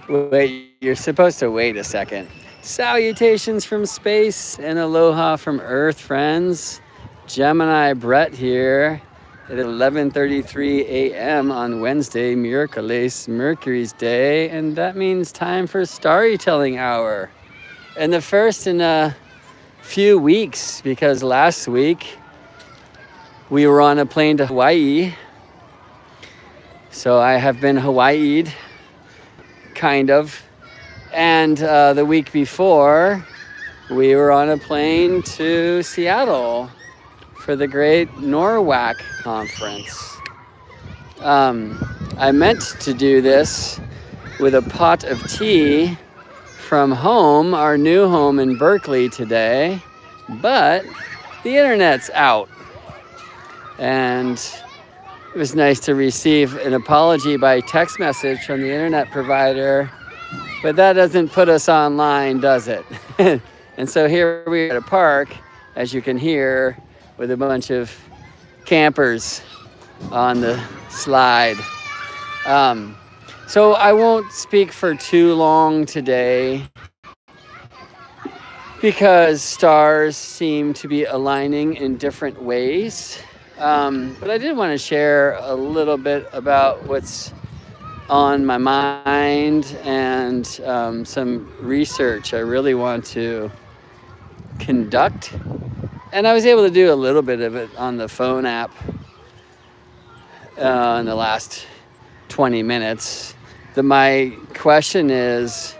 Wait, you're supposed to wait a second. Salutations from space and aloha from Earth, friends. Gemini Brett here at 11:33 a.m. on Wednesday, Miraculous Mercury's Day, and that means time for Storytelling Hour. And the first in a few weeks, because last week we were on a plane to Hawaii. So I have been Hawaii'd, kind of. And the week before, we were on a plane to Seattle for the Great NORWAC Conference. I meant to do this with a pot of tea from home, our new home in Berkeley today, but the internet's out. And it was nice to receive an apology by text message from the internet provider, but that doesn't put us online, does it? And so here we are at a park, as you can hear, with a bunch of campers on the slide. So I won't speak for too long today because stars seem to be aligning in different ways. But I did want to share a little bit about what's on my mind and some research I really want to conduct. And I was able to do a little bit of it on the phone app in the last 20 minutes. My question is,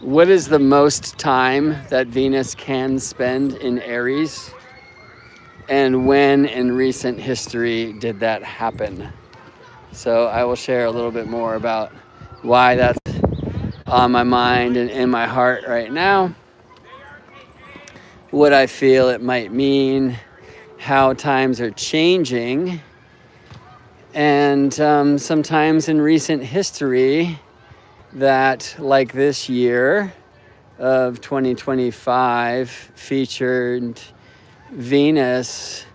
what is the most time that Venus can spend in Aries? And when in recent history did that happen? So I will share a little bit more about why that's on my mind and in my heart right now, what I feel it might mean, how times are changing, and sometimes in recent history that, like this year of 2025, featured Venus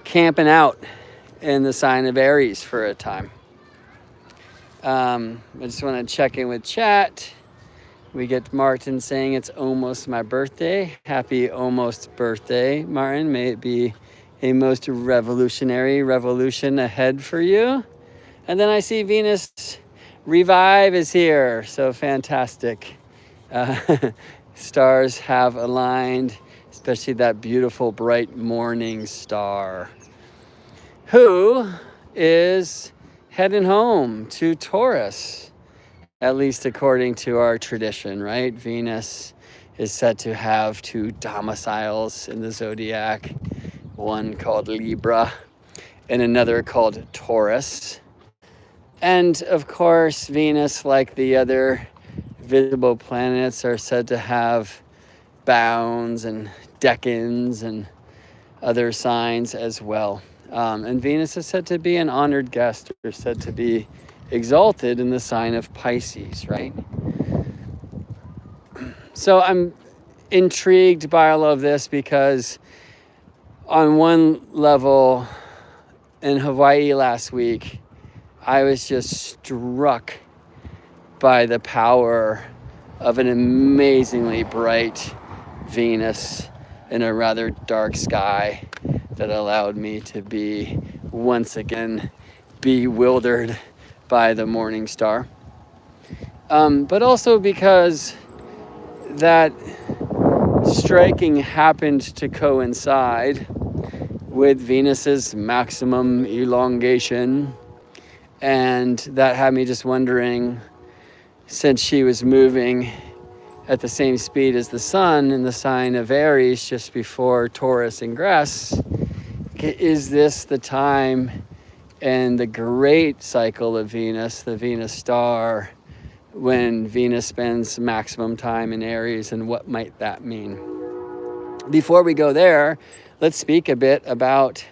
camping out in the sign of Aries for a time. I just want to check in with chat. We get Martin saying it's almost my birthday. Happy almost birthday, Martin. May it be a most revolutionary revolution ahead for you. And then I see Venus Revive is here. So fantastic. Stars have aligned, especially that beautiful bright morning star, who is heading home to Taurus, at least according to our tradition, right? Venus is said to have two domiciles in the zodiac, one called Libra and another called Taurus. And of course, Venus, like the other visible planets, are said to have bounds and decans and other signs as well. And Venus is said to be an honored guest, or said to be exalted in the sign of Pisces, right? So I'm intrigued by all of this because on one level, in Hawaii last week, I was just struck by the power of an amazingly bright Venus in a rather dark sky that allowed me to be once again bewildered by the morning star. But also because that striking happened to coincide with Venus's maximum elongation. And that had me just wondering, since she was moving at the same speed as the sun in the sign of Aries just before Taurus ingress, is this the time in the great cycle of Venus, the Venus star, when Venus spends maximum time in Aries, and what might that mean? Before we go there, let's speak a bit about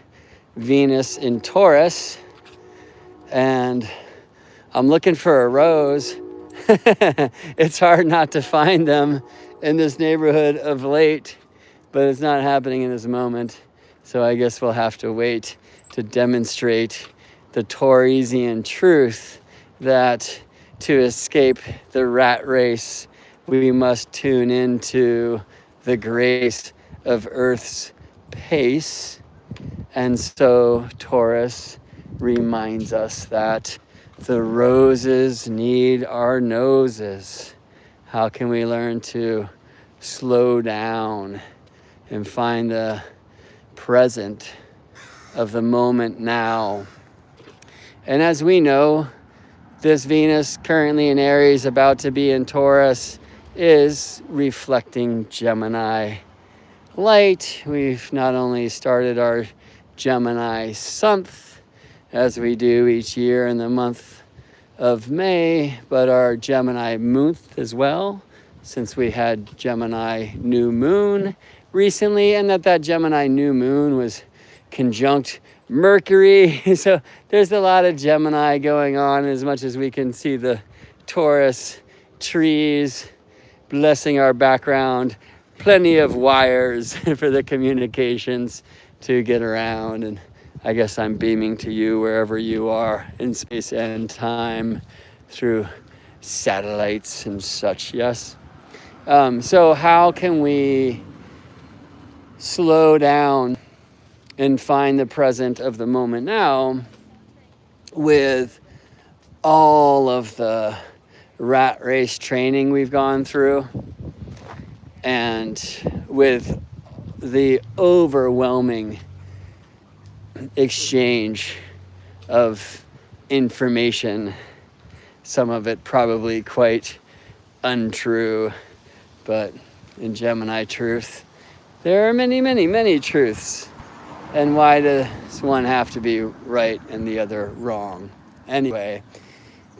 Venus in Taurus. And I'm looking for a rose. It's hard not to find them in this neighborhood of late, but it's not happening in this moment. So I guess we'll have to wait to demonstrate the Tauresian truth that to escape the rat race, we must tune into the grace of Earth's pace. And so Taurus reminds us that the roses need our noses. How can we learn to slow down and find the present of the moment now? And as we know, this Venus currently in Aries, about to be in Taurus, is reflecting Gemini light. We've not only started our Gemini month, as we do each year in the month of May, but our Gemini month as well, since we had Gemini new moon recently, and that Gemini new moon was conjunct Mercury. So there's a lot of Gemini going on, as much as we can see the Taurus trees blessing our background. Plenty of wires for the communications to get around. And I guess I'm beaming to you wherever you are in space and time through satellites and such, yes? So how can we slow down and find the present of the moment now with all of the rat race training we've gone through, and with the overwhelming exchange of information, some of it probably quite untrue, but in Gemini truth, there are many, many, many truths. And why does one have to be right and the other wrong? Anyway,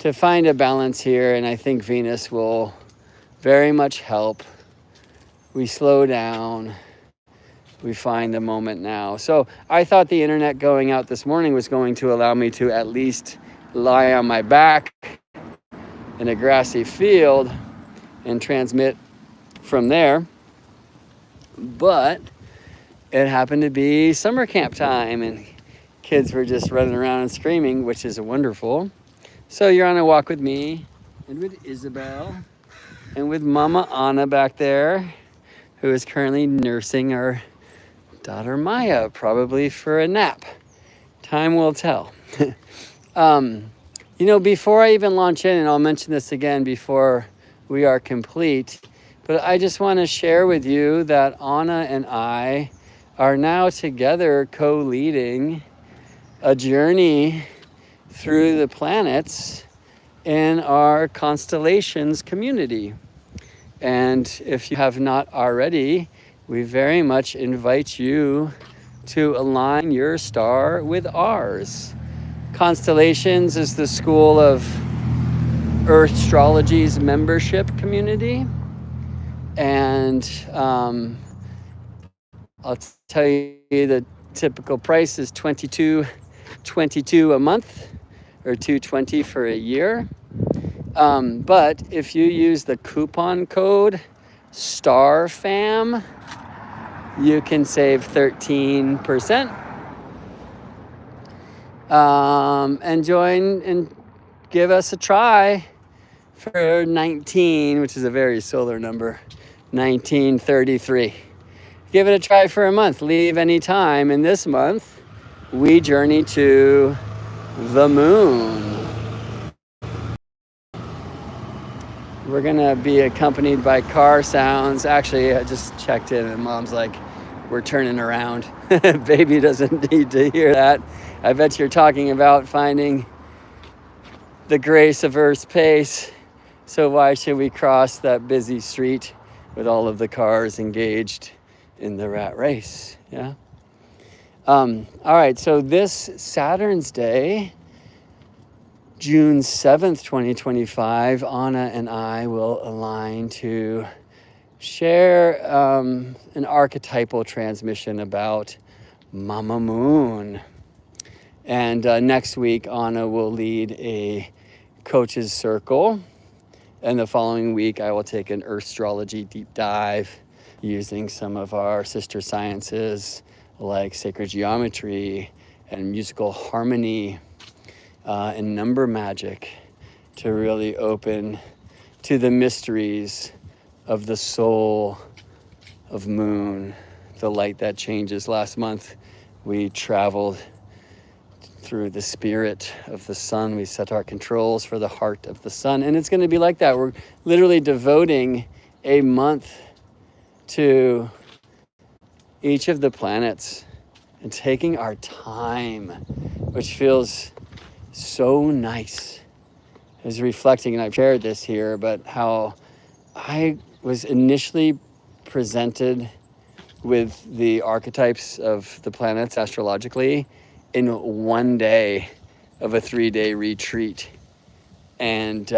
to find a balance here, and I think Venus will very much help. We slow down, we find the moment now. So I thought the internet going out this morning was going to allow me to at least lie on my back in a grassy field and transmit from there. But it happened to be summer camp time, and kids were just running around and screaming, which is wonderful. So you're on a walk with me and with Isabel and with Mama Anna back there, who is currently nursing our daughter Maya, probably for a nap. Time will tell. Before I even launch in, and I'll mention this again before we are complete, but I just want to share with you that Anna and I are now together co-leading a journey through the planets in our constellations community. And if you have not already, we very much invite you to align your star with ours. Constellations is the school of Earth Astrology's membership community. And I'll tell you the typical price is $22 a month, or $220 for a year. But if you use the coupon code STARFAM, you can save 13%. And join and give us a try for 19, which is a very solar number, 1933. Give it a try for a month. Leave any time. And this month, we journey to the moon. We're going to be accompanied by car sounds. Actually, I just checked in and Mom's like, we're turning around. Baby doesn't need to hear that. I bet you're talking about finding the grace of Earth's pace. So why should we cross that busy street with all of the cars engaged in the rat race? Yeah. All right. So this Saturn's Day, June 7th, 2025, Anna and I will align to share an archetypal transmission about Mama Moon. And next week, Anna will lead a coach's circle. And the following week, I will take an Earth Astrology deep dive using some of our sister sciences like sacred geometry and musical harmony and number magic to really open to the mysteries of the soul of moon, the light that changes. Last month, we traveled through the spirit of the sun. We set our controls for the heart of the sun. And it's going to be like that. We're literally devoting a month to each of the planets and taking our time, which feels so nice. I was reflecting, and I've shared this here, but how I was initially presented with the archetypes of the planets astrologically in one day of a 3-day retreat. And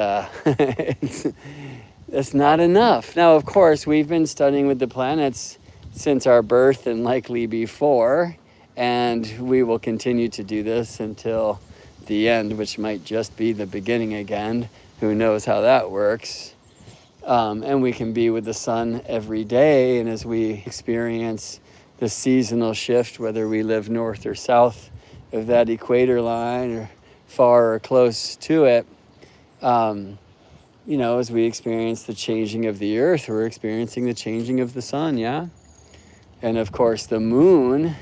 it's not enough. Now, of course, we've been studying with the planets since our birth and likely before, and we will continue to do this until the end, which might just be the beginning again. Who knows how that works? And we can be with the sun every day, and as we experience the seasonal shift, whether we live north or south of that equator line or far or close to it, as we experience the changing of the earth, we're experiencing the changing of the sun, yeah? And of course, the moon,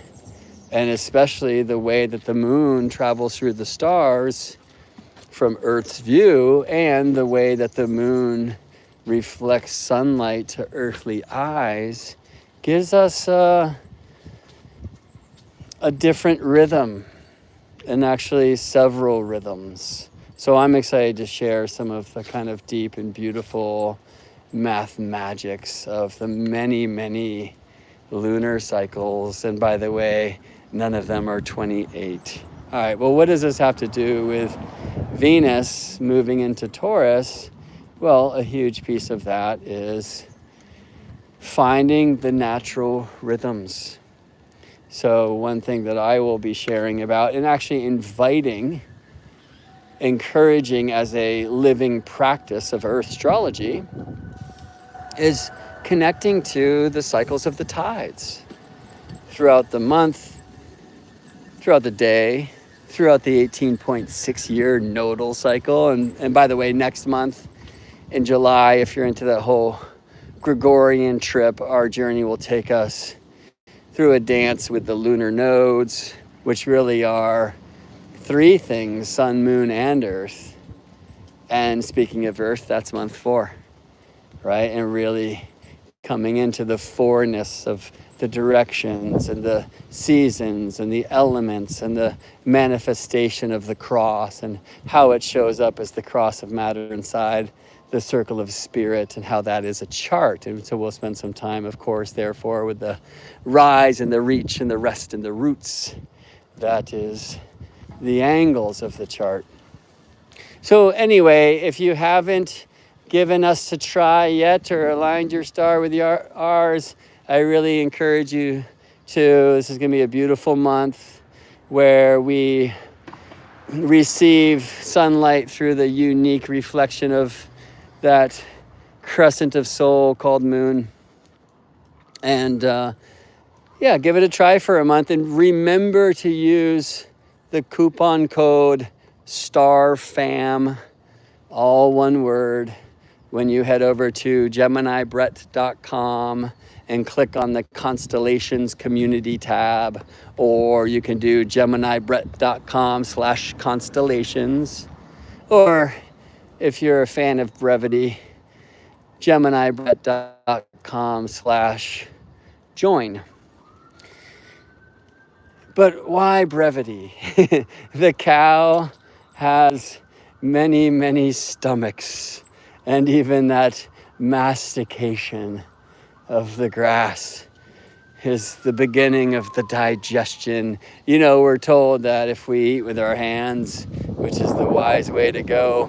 and especially the way that the moon travels through the stars from Earth's view, and the way that the moon reflects sunlight to earthly eyes, gives us a different rhythm, and actually several rhythms. So I'm excited to share some of the kind of deep and beautiful math magics of the many, many lunar cycles. And by the way, none of them are 28. All right, well, what does this have to do with Venus moving into Taurus? Well, a huge piece of that is finding the natural rhythms. So one thing that I will be sharing about, and actually encouraging as a living practice of Earth astrology, is connecting to the cycles of the tides throughout the month, throughout the day, throughout the 18.6-year nodal cycle. And by the way, next month in July, if you're into that whole Gregorian trip, our journey will take us through a dance with the lunar nodes, which really are three things: sun, moon, and earth. And speaking of earth, that's month 4, right? And really coming into the fourness of the directions and the seasons and the elements and the manifestation of the cross, and how it shows up as the cross of matter inside the circle of spirit, and how that is a chart. And so we'll spend some time, of course, therefore, with the rise and the reach and the rest and the roots. That is the angles of the chart. So anyway, if you haven't given us a try yet or aligned your star with ours, I really encourage you to. This is going to be a beautiful month where we receive sunlight through the unique reflection of that crescent of soul called moon. And give it a try for a month, and remember to use the coupon code STARFAM, all one word, when you head over to GeminiBrett.com and click on the Constellations Community tab, or you can do GeminiBrett.com/constellations, or if you're a fan of brevity, GeminiBrett.com/join. But why brevity? The cow has many, many stomachs, and even that mastication of the grass is the beginning of the digestion. We're told that if we eat with our hands, which is the wise way to go,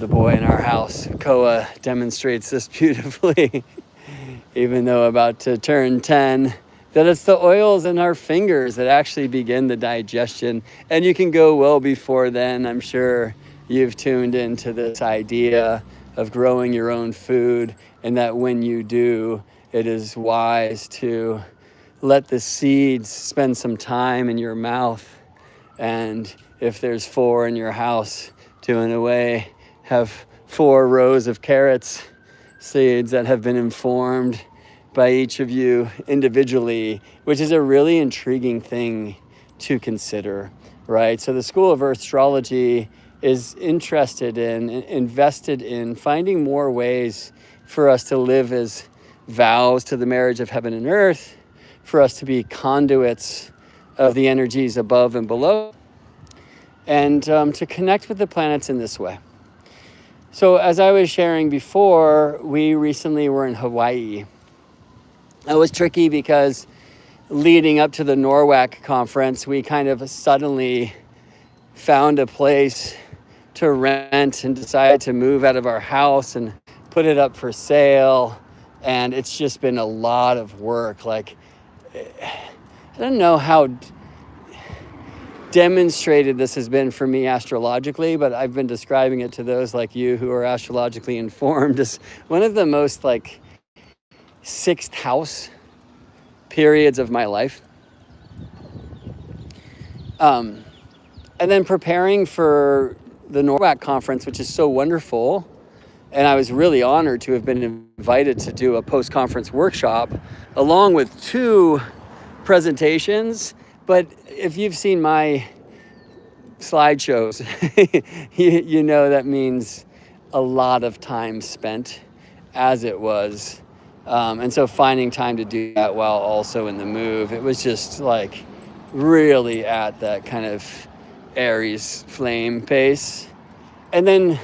the boy in our house, Koa, demonstrates this beautifully, even though about to turn 10, that it's the oils in our fingers that actually begin the digestion. And you can go well before then. I'm sure you've tuned into this idea of growing your own food, and that when you do, it is wise to let the seeds spend some time in your mouth. And if there's 4 in your house, doing away, have 4 rows of carrots seeds that have been informed by each of you individually, which is a really intriguing thing to consider, right? So the School of Earth Astrology is interested in, invested in finding more ways for us to live as vows to the marriage of heaven and earth, for us to be conduits of the energies above and below, and to connect with the planets in this way. So as I was sharing before, we recently were in Hawaii. It was tricky because leading up to the NORWAC conference, we kind of suddenly found a place to rent and decided to move out of our house and put it up for sale. And it's just been a lot of work. Like, I don't know how demonstrated this has been for me astrologically, but I've been describing it to those like you who are astrologically informed as one of the most like 6th house periods of my life. And then preparing for the NORWAC conference, which is so wonderful. And I was really honored to have been invited to do a post-conference workshop along with 2 presentations. But if you've seen my slideshows, you know that means a lot of time spent as it was. And so finding time to do that while also in the move, it was just like really at that kind of Aries flame pace. And then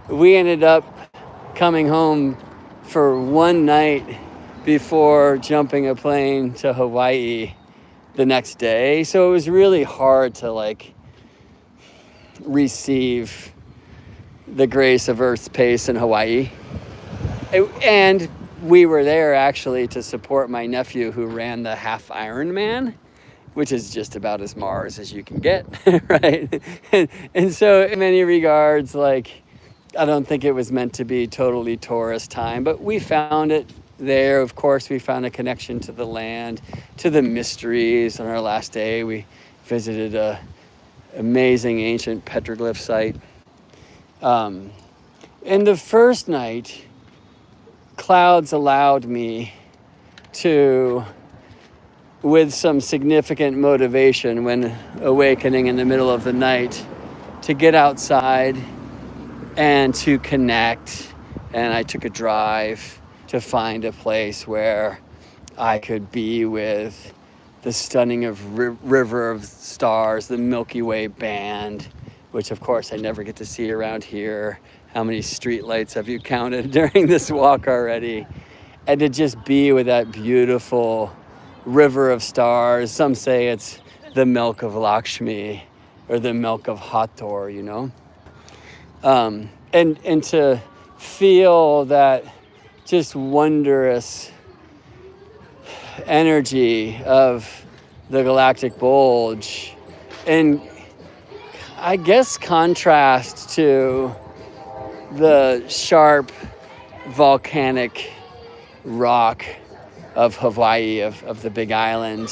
we ended up coming home for one night before jumping a plane to Hawaii the next day. So it was really hard to like receive the grace of Earth's pace in Hawaii. And we were there actually to support my nephew who ran the half Ironman, which is just about as Mars as you can get, right? And so in many regards, like, I don't think it was meant to be totally tourist time, but we found it there. Of course, we found a connection to the land, to the mysteries. On our last day, we visited a amazing ancient petroglyph site. And the first night, clouds allowed me to, with some significant motivation when awakening in the middle of the night, to get outside and to connect. And I took a drive to find a place where I could be with the stunning river of stars, the Milky Way band, which of course I never get to see around here. How many street lights have you counted during this walk already? And to just be with that beautiful river of stars. Some say it's the milk of Lakshmi or the milk of Hathor, you know? And to feel that just wondrous energy of the galactic bulge, and I guess contrast to the sharp volcanic rock of Hawaii, of the Big Island.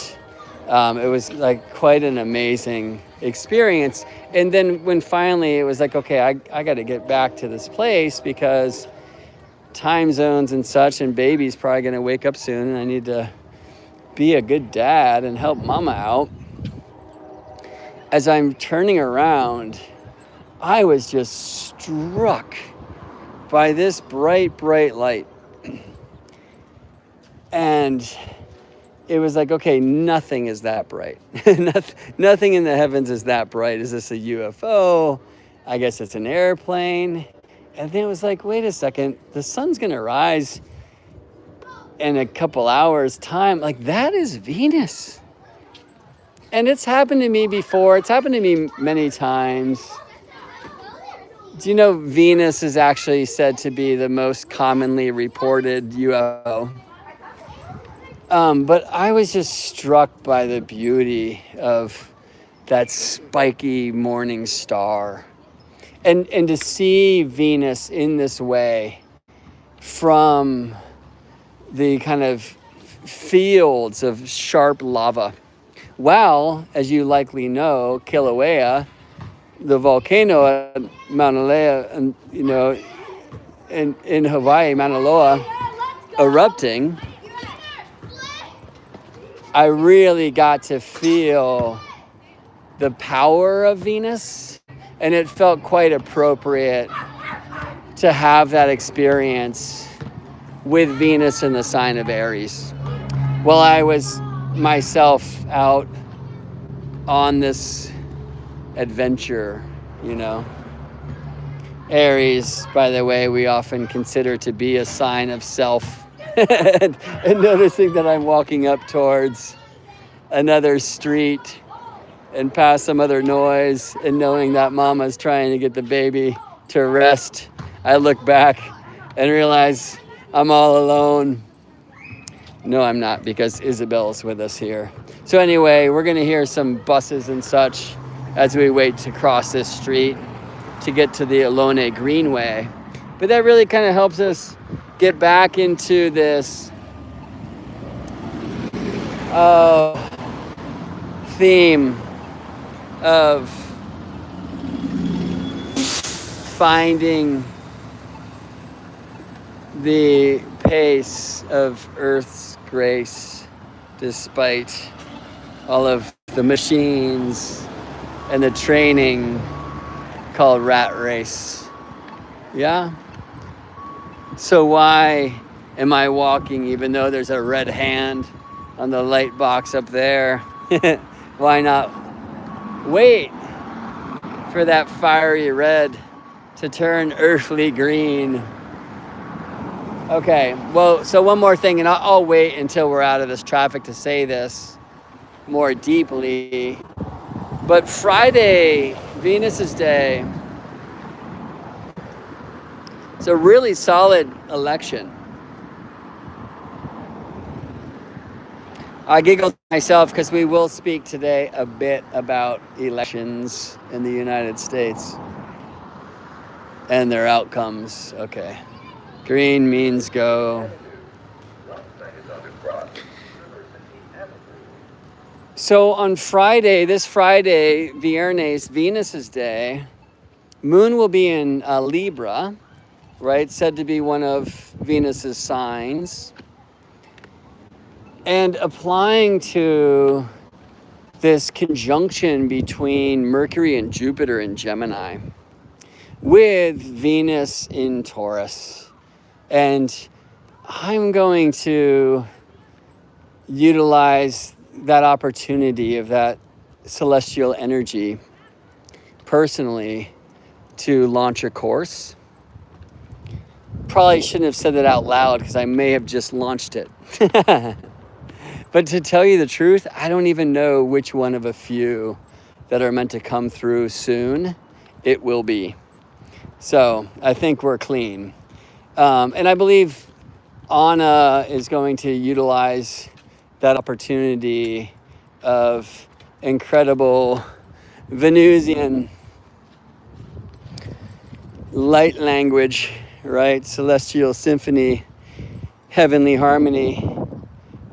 It was like quite an amazing experience. And then when finally it was like, okay, I got to get back to this place because time zones and such, and baby's probably going to wake up soon, and I need to be a good dad and help mama out. As I'm turning around, I was just struck by this bright, bright light. And it was like, okay, nothing is that bright. Nothing in the heavens is that bright. Is this a UFO? I guess it's an airplane. And then it was like, wait a second, the sun's going to rise in a couple hours' time. Like, that is Venus. And it's happened to me before. It's happened to me many times. Do you know Venus is actually said to be the most commonly reported UFO? But I was just struck by the beauty of that spiky morning star. And to see Venus in this way from the kind of fields of sharp lava. Well, as you likely know, Kilauea the volcano at Mauna Loa, and in Hawaii, Mauna Loa, erupting, I really got to feel the power of Venus, and it felt quite appropriate to have that experience with Venus in the sign of Aries. While I was myself out on this adventure, Aries, by the way, we often consider to be a sign of self. and noticing that I'm walking up towards another street and past some other noise, and knowing that mama's trying to get the baby to rest, I look back and realize I'm all alone. No, I'm not, because Isabel's with us here. So anyway, we're gonna hear some buses and such as we wait to cross this street to get to the Ohlone Greenway. But that really kind of helps us get back into this theme of finding the pace of Earth's grace despite all of the machines and the training called rat race. Yeah? So why am I walking even though there's a red hand on the light box up there? Why not wait for that fiery red to turn earthly green? Okay, well, so one more thing, and I'll wait until we're out of this traffic to say this more deeply. But Friday, Venus's Day, it's a really solid election. I giggled myself because we will speak today a bit about elections in the United States and their outcomes. Okay. Green means go. So on Friday, this Friday, Viernes, Venus's Day, Moon will be in Libra, right? Said to be one of Venus's signs. And applying to this conjunction between Mercury and Jupiter in Gemini with Venus in Taurus. And I'm going to utilize that opportunity of that celestial energy personally to launch a course. Probably shouldn't have said that out loud because I may have just launched it. But to tell you the truth, I don't even know which one of a few that are meant to come through soon it will be. So I think we're clean. And I believe Anna is going to utilize that opportunity of incredible Venusian light language, right? Celestial symphony, heavenly harmony,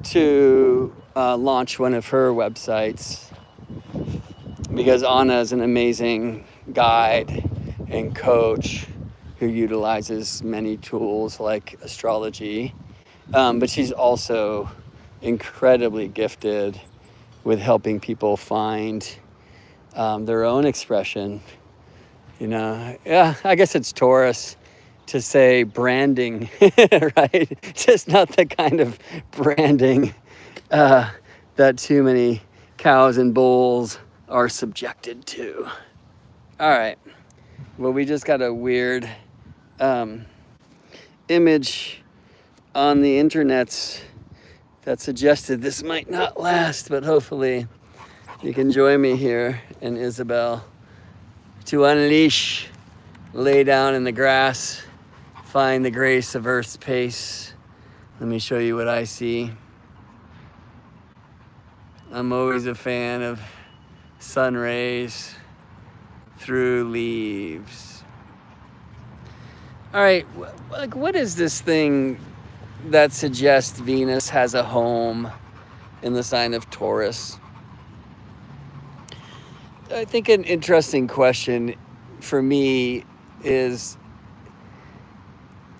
to launch one of her websites, because Anna is an amazing guide and coach who utilizes many tools like astrology, but she's also incredibly gifted with helping people find their own expression. I guess it's Taurus to say branding, right? Just not the kind of branding that too many cows and bulls are subjected to. All right. Well, we just got a weird image on the internets that suggested this might not last, but hopefully you can join me here and Isabel to unleash, lay down in the grass, find the grace of Earth's pace. Let me show you what I see. I'm always a fan of sun rays through leaves. All right, what is this thing that suggests Venus has a home in the sign of Taurus? I think an interesting question for me is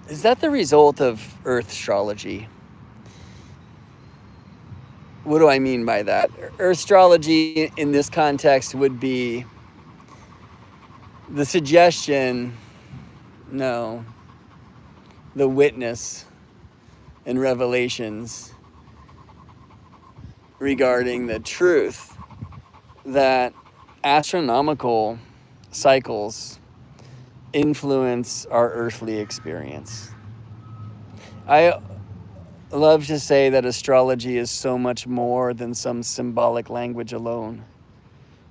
that the result of Earth astrology? What do I mean by that? Earth astrology in this context would be the suggestion, no, the witness and revelations regarding the truth that astronomical cycles influence our earthly experience. I love to say that astrology is so much more than some symbolic language alone.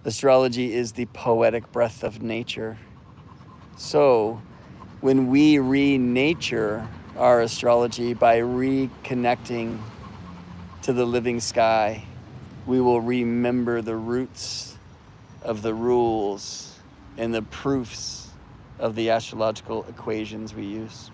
Astrology is the poetic breath of nature. So, when we re-nature our astrology by reconnecting to the living sky, we will remember the roots of the rules and the proofs of the astrological equations we use.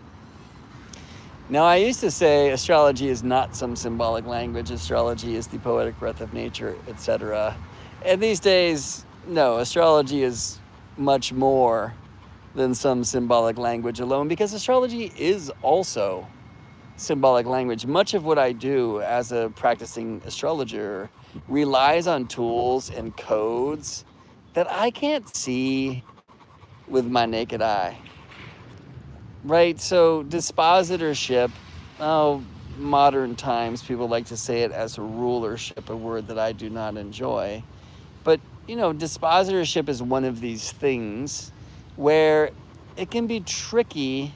Now, I used to say astrology is not some symbolic language. Astrology is the poetic breath of nature, etc. And these days, no, astrology is much more than some symbolic language alone, because astrology is also symbolic language. Much of what I do as a practicing astrologer relies on tools and codes that I can't see with my naked eye. Right, so dispositorship, modern times people like to say it as rulership, a word that I do not enjoy. But, dispositorship is one of these things where it can be tricky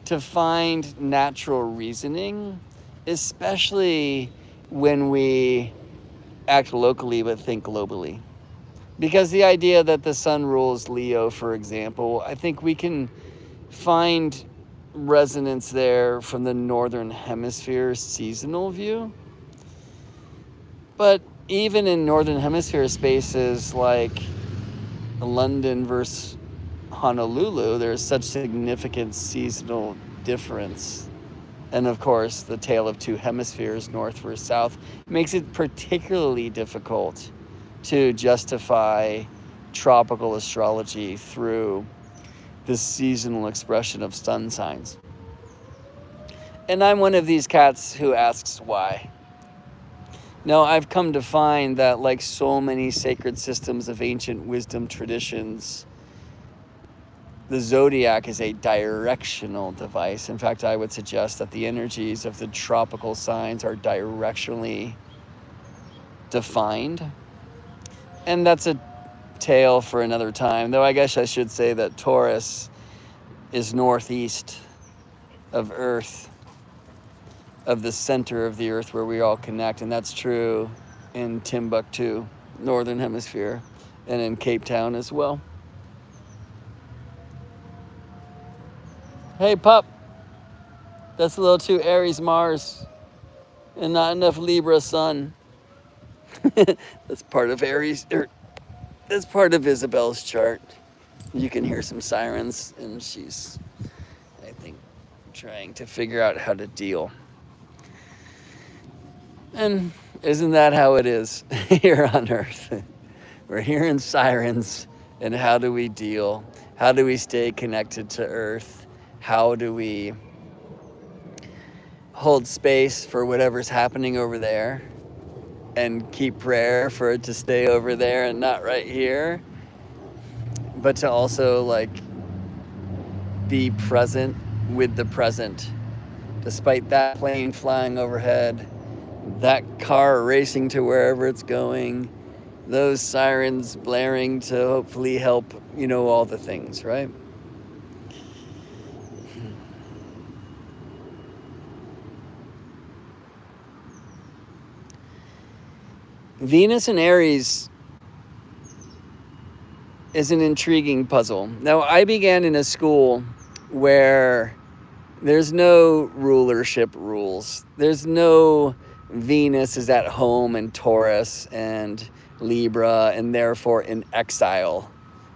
to find natural reasoning, especially when we act locally but think globally. Because the idea that the sun rules Leo, for example, I think we can find resonance there from the northern hemisphere seasonal view. But even in northern hemisphere spaces like London versus Honolulu, there's such significant seasonal difference. And of course, the tale of two hemispheres, north versus south, makes it particularly difficult to justify tropical astrology through this seasonal expression of sun signs. And I'm one of these cats who asks why. Now, I've come to find that, like so many sacred systems of ancient wisdom traditions, the zodiac is a directional device. In fact, I would suggest that the energies of the tropical signs are directionally defined. And that's a tale for another time, though I guess I should say that Taurus is northeast of Earth, of the center of the Earth where we all connect, and that's true in Timbuktu, northern hemisphere, and in Cape Town as well. Hey pup, that's a little too Aries Mars and not enough Libra Sun. That's part of Aries, that's part of Isabel's chart. You can hear some sirens, and she's, I think, trying to figure out how to deal. And isn't that how it is here on Earth? We're hearing sirens, and how do we deal? How do we stay connected to Earth? How do we hold space for whatever's happening over there and keep prayer for it to stay over there and not right here? But to also be present with the present, despite that plane flying overhead, that car racing to wherever it's going, those sirens blaring to hopefully help, all the things, right? Venus and Aries is an intriguing puzzle. Now, I began in a school where there's no rulership rules. There's no Venus is at home in Taurus and Libra, and therefore in exile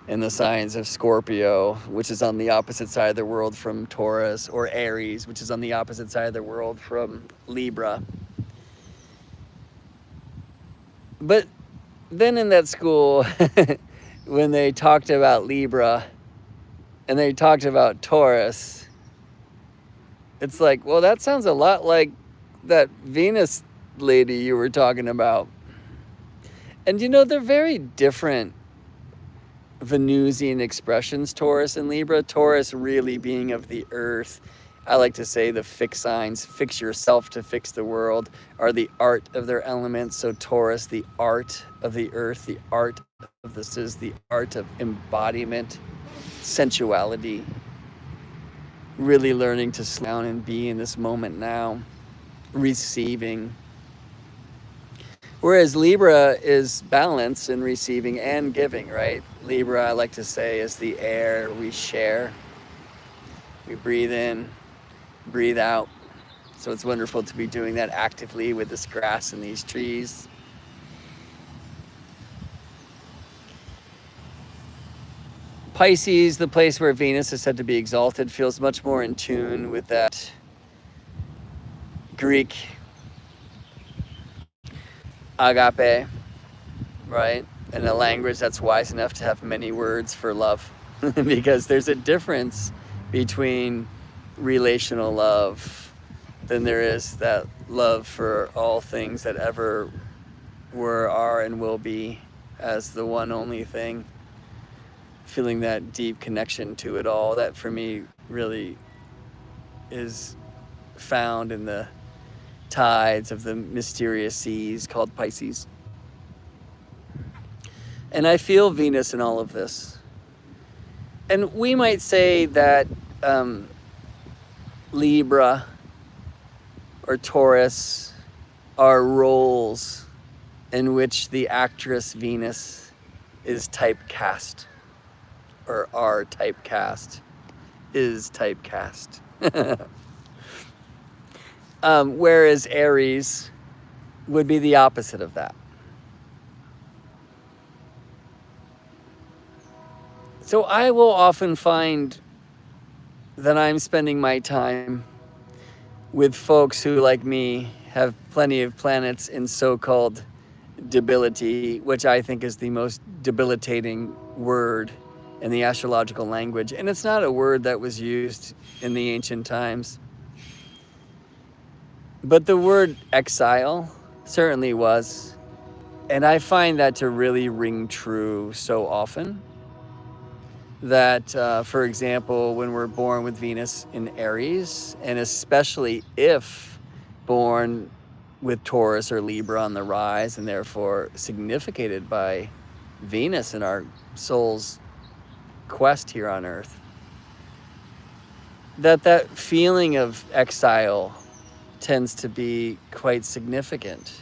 in the signs of Scorpio, which is on the opposite side of the world from Taurus, or Aries, which is on the opposite side of the world from Libra. But then in that school, when they talked about Libra and they talked about Taurus, it's like, well, that sounds a lot like that Venus lady you were talking about. And they're very different Venusian expressions, Taurus and Libra. Taurus really being of the earth. I like to say the fixed signs, fix yourself to fix the world, are the art of their elements. So Taurus, the art of the earth, the art of this is the art of embodiment, sensuality, really learning to slow down and be in this moment now, receiving. Whereas Libra is balance in receiving and giving, right? Libra, I like to say, is the air we share. We breathe in, breathe out. So it's wonderful to be doing that actively with this grass and these trees. Pisces, the place where Venus is said to be exalted, feels much more in tune with that Greek agape, right? In a language that's wise enough to have many words for love. Because there's a difference between relational love than there is that love for all things that ever were, are, and will be as the one only thing. Feeling that deep connection to it all, that for me really is found in the tides of the mysterious seas called Pisces. And I feel Venus in all of this. And we might say that Libra or Taurus are roles in which the actress Venus is typecast, or are typecast, is typecast. Whereas Aries would be the opposite of that. So I will often find that I'm spending my time with folks who, like me, have plenty of planets in so-called debility, which I think is the most debilitating word in the astrological language. And it's not a word that was used in the ancient times. But the word exile certainly was. And I find that to really ring true so often. That, for example, when we're born with Venus in Aries, and especially if born with Taurus or Libra on the rise, and therefore significated by Venus in our soul's quest here on Earth, that feeling of exile tends to be quite significant.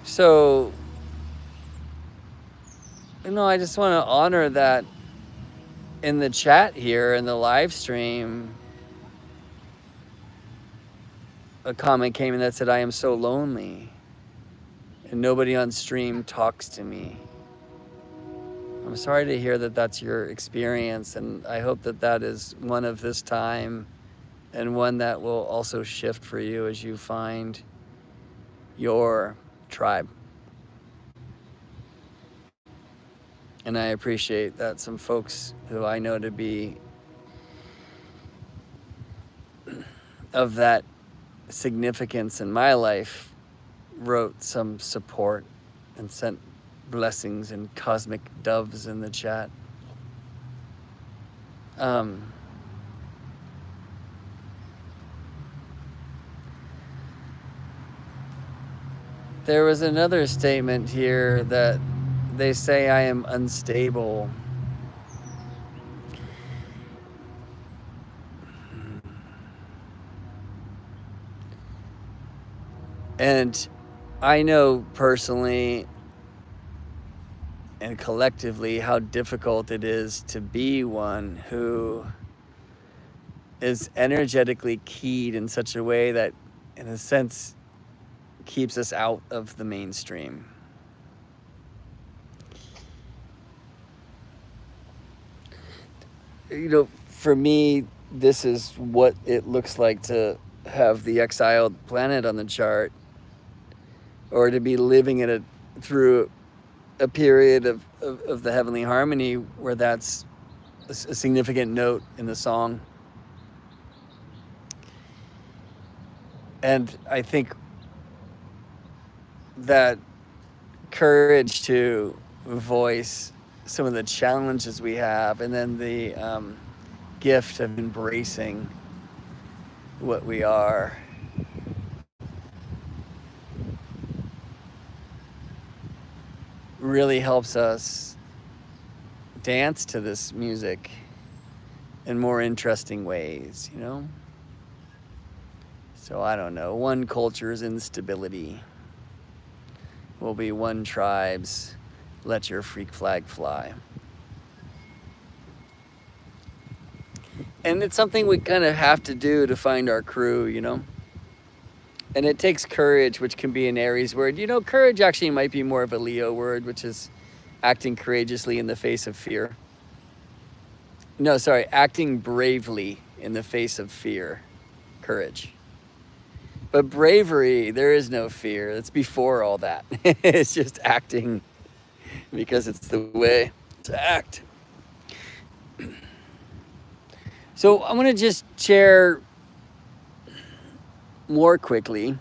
So, I just want to honor that in the chat here, in the live stream. A comment came in that said, I am so lonely and nobody on stream talks to me. I'm sorry to hear that that's your experience, and I hope that that is one of this time and one that will also shift for you as you find your tribe. And I appreciate that some folks who I know to be of that significance in my life wrote some support and sent blessings and cosmic doves in the chat. There was another statement here that they say I am unstable. And I know personally and collectively how difficult it is to be one who is energetically keyed in such a way that, in a sense, keeps us out of the mainstream. For me, this is what it looks like to have the exiled planet on the chart, or to be living in a through a period of the heavenly harmony where that's a significant note in the song. And I think that courage to voice some of the challenges we have, and then the gift of embracing what we are, really helps us dance to this music in more interesting ways, you know? So I don't know, one culture's instability will be one tribe's let your freak flag fly. And it's something we kind of have to do to find our crew, you know? And it takes courage, which can be an Aries word. You know, courage actually might be more of a Leo word, which is acting courageously in the face of fear. No, sorry, acting bravely in the face of fear. Courage. But bravery, there is no fear. It's before all that. It's just acting because it's the way to act. So I'm going to just share more quickly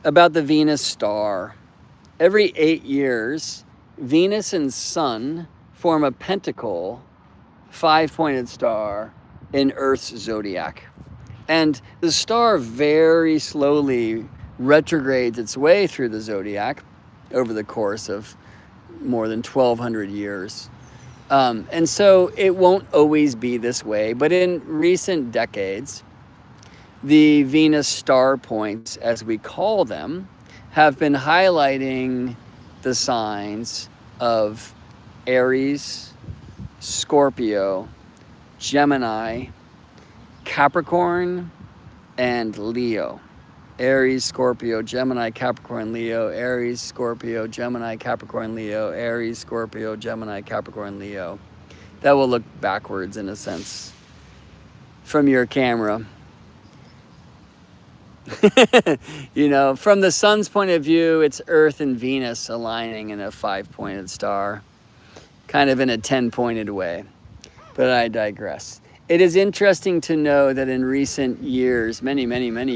about the Venus star. Every 8 years, Venus and Sun form a pentacle, 5-pointed star in Earth's zodiac. And the star very slowly retrogrades its way through the zodiac over the course of more than 1,200 years. And so it won't always be this way, but in recent decades, the Venus star points, as we call them, have been highlighting the signs of Aries, Scorpio, Gemini, Capricorn, and Leo. Aries, Scorpio, Gemini, Capricorn, Leo. Aries, Scorpio, Gemini, Capricorn, Leo. Aries, Scorpio, Gemini, Capricorn, Leo. That will look backwards in a sense from your camera. You know, from the sun's point of view, it's Earth and Venus aligning in a 5-pointed star, kind of in a 10-pointed way. But I digress. It is interesting to know that in recent years, many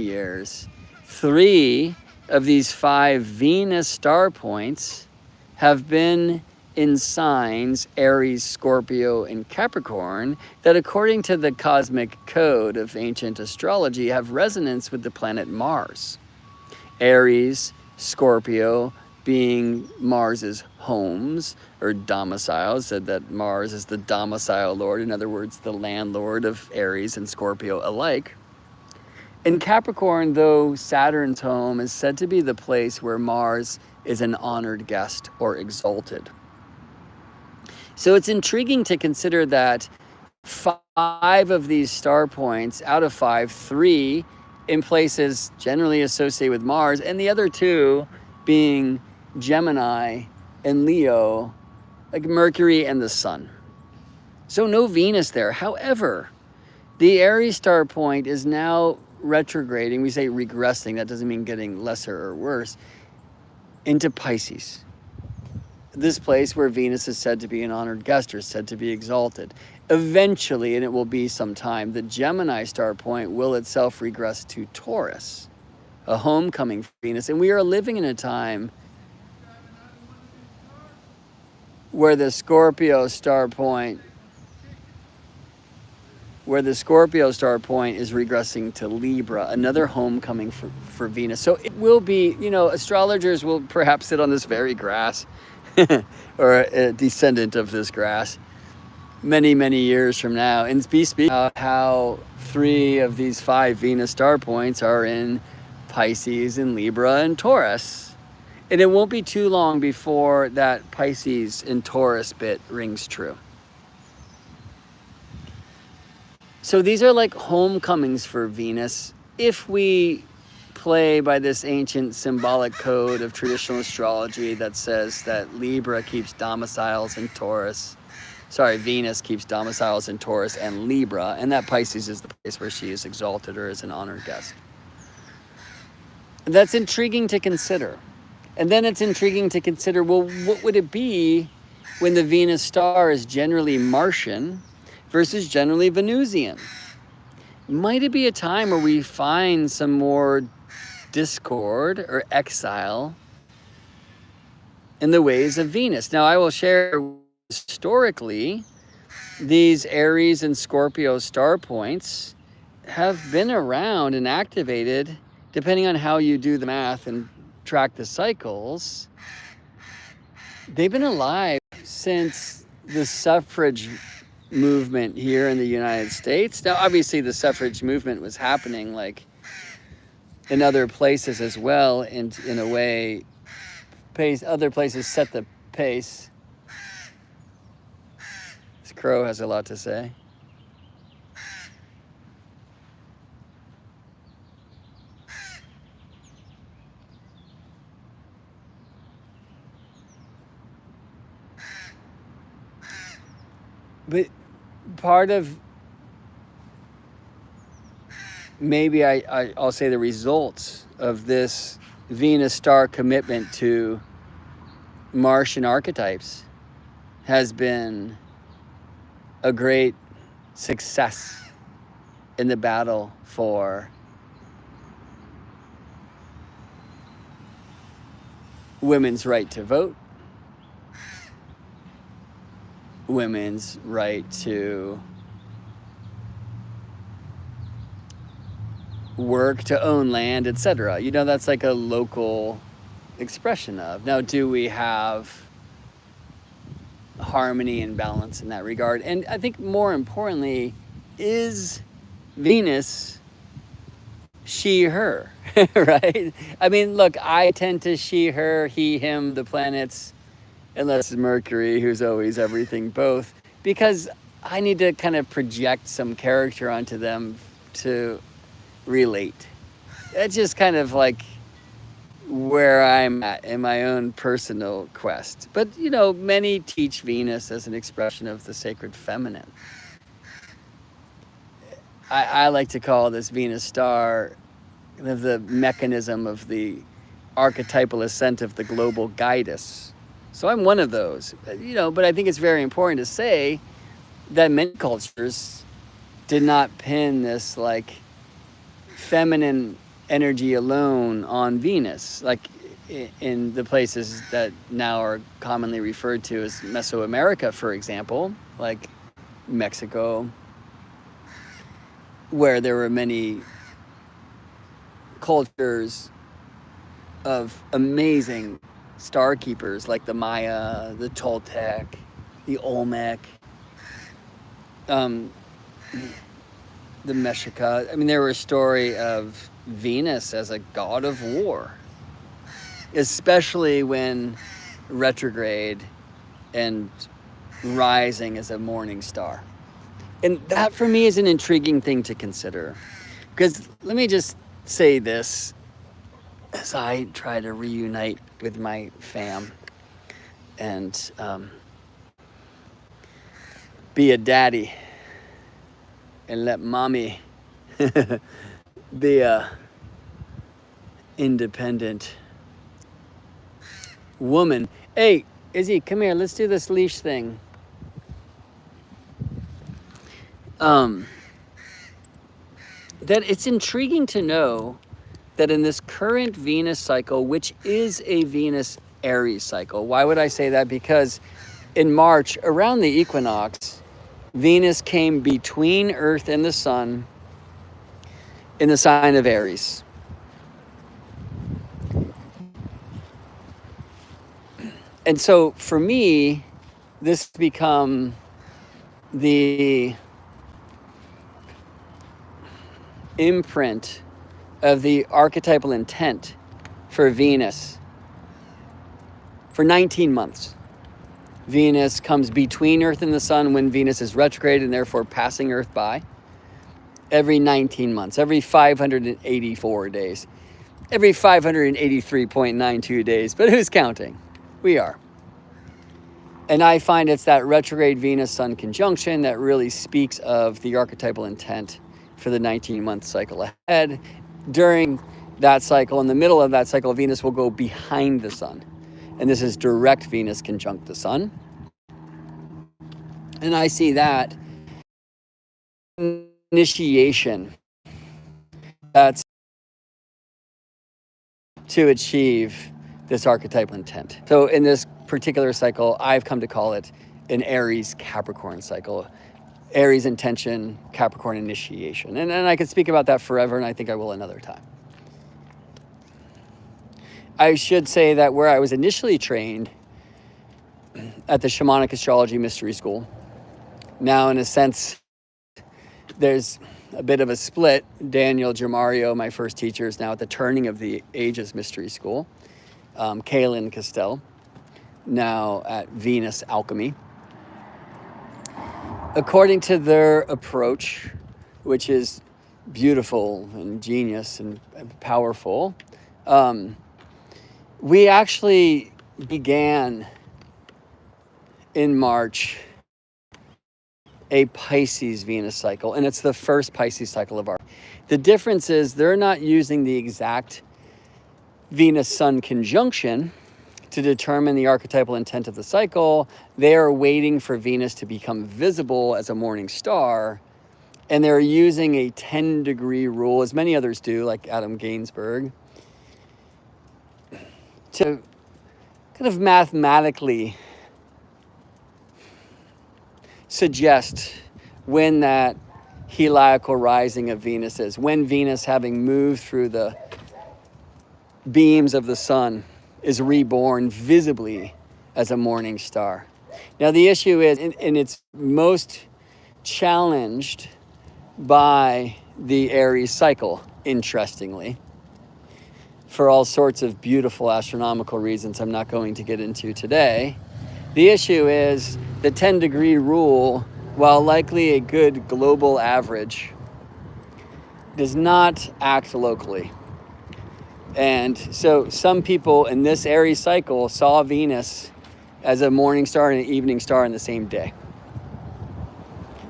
years, 3 of these 5 Venus star points have been in signs, Aries, Scorpio, and Capricorn, that according to the cosmic code of ancient astrology have resonance with the planet Mars. Aries, Scorpio being Mars's homes or domiciles, said that Mars is the domicile lord, in other words, the landlord of Aries and Scorpio alike. In Capricorn, though Saturn's home, is said to be the place where Mars is an honored guest or exalted. So it's intriguing to consider that 5 of these star points out of 5, 3 in places generally associated with Mars, and the other 2 being Gemini and Leo, like Mercury and the Sun. So no Venus there. However, the Aries star point is now retrograding. We say regressing. That doesn't mean getting lesser or worse. Into Pisces. This place where Venus is said to be an honored guest or said to be exalted. Eventually, and it will be some time, the Gemini star point will itself regress to Taurus, a homecoming for Venus. And we are living in a time where the Scorpio star point is regressing to Libra, another homecoming for Venus. So it will be, you know, astrologers will perhaps sit on this very grass or a descendant of this grass many years from now and be speaking about how 3 of these 5 Venus star points are in Pisces and Libra and Taurus. And it won't be too long before that Pisces and Taurus bit rings true. So these are like homecomings for Venus. If we play by this ancient symbolic code of traditional astrology that says that Libra keeps domiciles in Taurus. Venus keeps domiciles in Taurus and Libra, and that Pisces is the place where she is exalted or is an honored guest. That's intriguing to consider. And then it's intriguing to consider, well, what would it be when the Venus star is generally Martian versus generally Venusian? Might it be a time where we find some more discord or exile in the ways of Venus? Now, I will share historically, these Aries and Scorpio star points have been around and activated, depending on how you do the math and track the cycles. They've been alive since the suffrage movement here in the United States. Now, obviously, the suffrage movement was happening like in other places as well, and in a way, other places set the pace. This crow has a lot to say. But part of, maybe I'll say, the results of this Venus star commitment to Martian archetypes has been a great success in the battle for women's right to vote, women's right to work, to own land, etc. You know, that's like a local expression of. Now, do we have harmony and balance in that regard? And I think more importantly, is Venus she, her, right? I mean, look, I tend to she, her, he, him, the planets, unless it's Mercury, who's always everything both, because I need to kind of project some character onto them to relate. That's just kind of like where I'm at in my own personal quest. But, you know, many teach Venus as an expression of the sacred feminine. I like to call this Venus star the mechanism of the archetypal ascent of the global guidus. So I'm one of those, you know, but I think it's very important to say that many cultures did not pin this like feminine energy alone on Venus, like in the places that now are commonly referred to as Mesoamerica, for example, like Mexico, where there were many cultures of amazing star keepers like the Maya, the Toltec, the Olmec, the Mexica. I mean, there were a story of Venus as a god of war, especially when retrograde and rising as a morning star. And that for me is an intriguing thing to consider, because let me just say this as I try to reunite with my fam and be a daddy and let mommy be a independent woman. Hey, Izzy, come here. Let's do this leash thing. That it's intriguing to know that in this current Venus cycle, which is a Venus Aries cycle. Why would I say that? Because in March, around the equinox, Venus came between Earth and the Sun in the sign of Aries. And so for me, this has become the imprint of the archetypal intent for Venus for 19 months. Venus comes between Earth and the Sun when Venus is retrograde and therefore passing Earth by. Every 19 months, every 584 days, every 583.92 days, but who's counting? We are. And I find it's that retrograde Venus-Sun conjunction that really speaks of the archetypal intent for the 19-month cycle ahead, during that cycle, in the middle of that cycle, Venus will go behind the sun. And this is direct Venus conjunct the sun. And I see that initiation that's to achieve this archetypal intent. So in this particular cycle, I've come to call it an Aries Capricorn cycle. Aries intention, Capricorn initiation. And I could speak about that forever, and I think I will another time. I should say that where I was initially trained at the Shamanic Astrology Mystery School, now in a sense, there's a bit of a split. Daniel Germario, my first teacher, is now at the Turning of the Ages Mystery School. Kaylin Castell, now at Venus Alchemy. According to their approach, which is beautiful and genius and powerful, we actually began in March a Pisces Venus cycle, and it's the first Pisces cycle of our. The difference is they're not using the exact Venus-Sun conjunction to determine the archetypal intent of the cycle. They are waiting for Venus to become visible as a morning star, and they're using a 10-degree rule, as many others do, like Adam Gainsbourg, to kind of mathematically suggest when that heliacal rising of Venus is, when Venus, having moved through the beams of the sun, is reborn visibly as a morning star. Now the issue is, and it's most challenged by the Aries cycle, interestingly, for all sorts of beautiful astronomical reasons I'm not going to get into today. The issue is the 10-degree rule, while likely a good global average, does not act locally. And so some people in this Aries cycle saw Venus as a morning star and an evening star in the same day.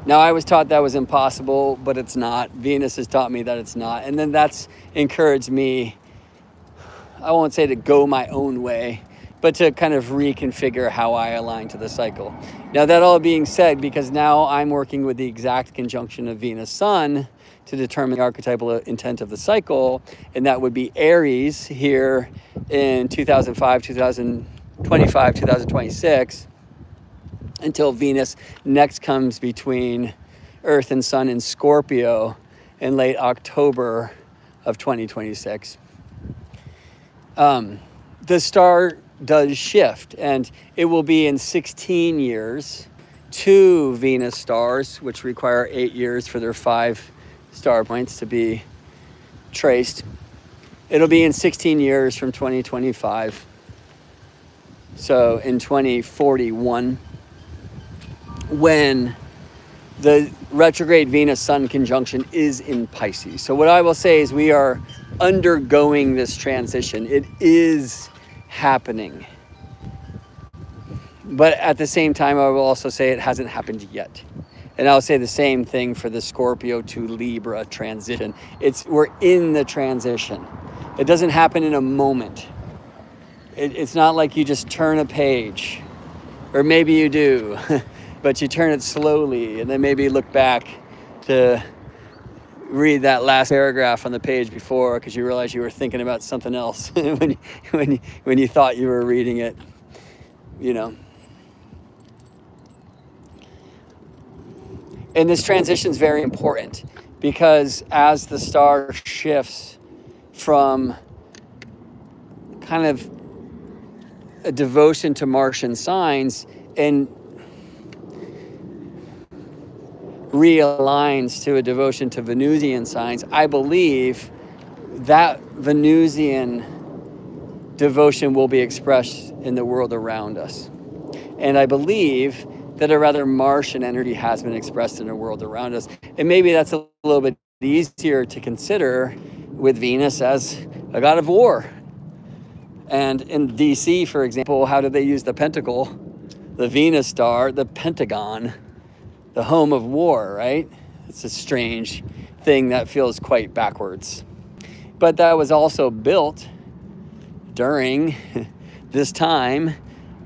Now, I was taught that was impossible, but it's not. Venus has taught me that it's not. And then that's encouraged me, I won't say to go my own way, but to kind of reconfigure how I align to the cycle. Now, that all being said, because now I'm working with the exact conjunction of Venus-Sun to determine the archetypal intent of the cycle, and that would be Aries here in 2005, 2025, 2026, until Venus next comes between Earth and Sun in Scorpio in late October of 2026. The star does shift, and it will be in 16 years. 2 Venus stars, which require 8 years for their 5 star points to be traced. It'll be in 16 years from 2025. So in 2041, when the retrograde Venus-Sun conjunction is in Pisces. So what I will say is we are undergoing this transition. It is happening. But at the same time, I will also say it hasn't happened yet. And I'll say the same thing for the Scorpio to Libra transition. We're in the transition. It doesn't happen in a moment. It's not like you just turn a page, or maybe you do, but you turn it slowly and then maybe look back to read that last paragraph on the page before because you realize you were thinking about something else when you thought you were reading it, you know. And this transition is very important because as the star shifts from kind of a devotion to Martian signs and realigns to a devotion to Venusian signs, I believe that Venusian devotion will be expressed in the world around us. And I believe that a rather Martian energy has been expressed in the world around us. And maybe that's a little bit easier to consider with Venus as a god of war. And in DC, for example, how did they use the pentacle, the Venus star, the Pentagon, the home of war, right? It's a strange thing that feels quite backwards. But that was also built during this time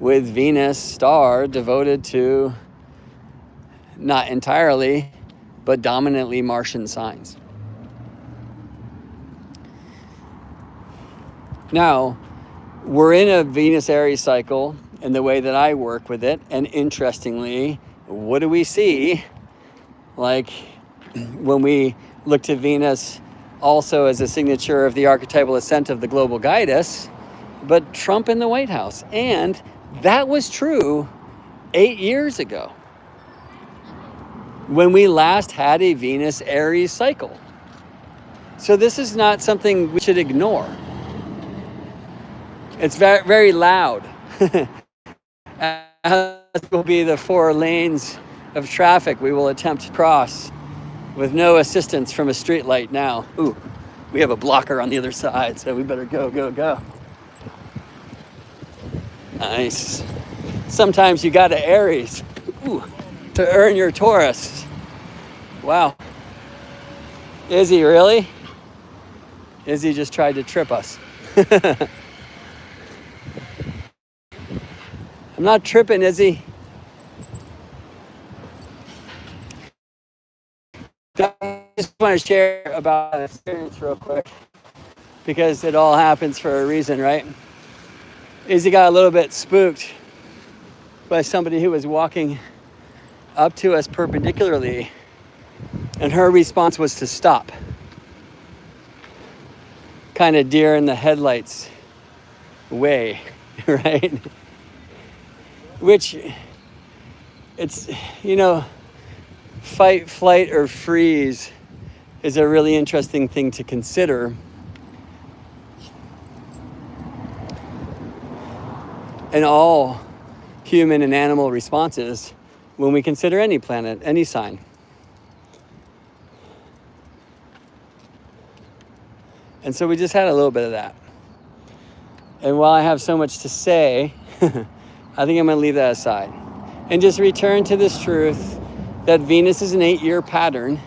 with Venus star devoted to not entirely, but dominantly Martian signs. Now, we're in a Venus Aries cycle in the way that I work with it. And interestingly, what do we see? Like when we look to Venus also as a signature of the archetypal ascent of the global guidus, but Trump in the White House. And that was true 8 years ago when we last had a Venus Aries cycle. So this is not something we should ignore. It's very, very loud. As will be the 4 lanes of traffic we will attempt to cross with no assistance from a street light now. Ooh, we have a blocker on the other side, so we better go, go, go. Nice. Sometimes you got to Aries to earn your Taurus. Wow. Izzy, really? Izzy just tried to trip us. I'm not tripping, Izzy. I just want to share about an experience real quick because it all happens for a reason, right? Izzy got a little bit spooked by somebody who was walking up to us perpendicularly, and her response was to stop. Kind of deer in the headlights way, right? Which, it's, fight, flight, or freeze is a really interesting thing to consider. In all human and animal responses when we consider any planet, any sign. And so we just had a little bit of that. And while I have so much to say, I think I'm going to leave that aside and just return to this truth that Venus is an 8-year pattern.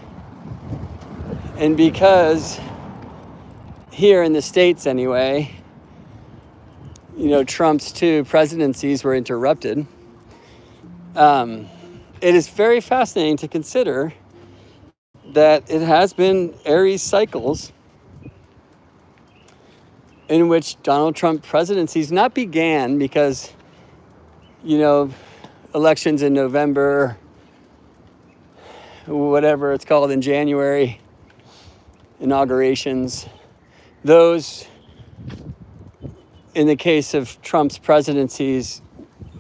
And because here in the States anyway, Trump's 2 presidencies were interrupted. It is very fascinating to consider that it has been Aries cycles in which Donald Trump presidencies not began because, elections in November, whatever it's called in January, inaugurations, those, in the case of Trump's presidencies,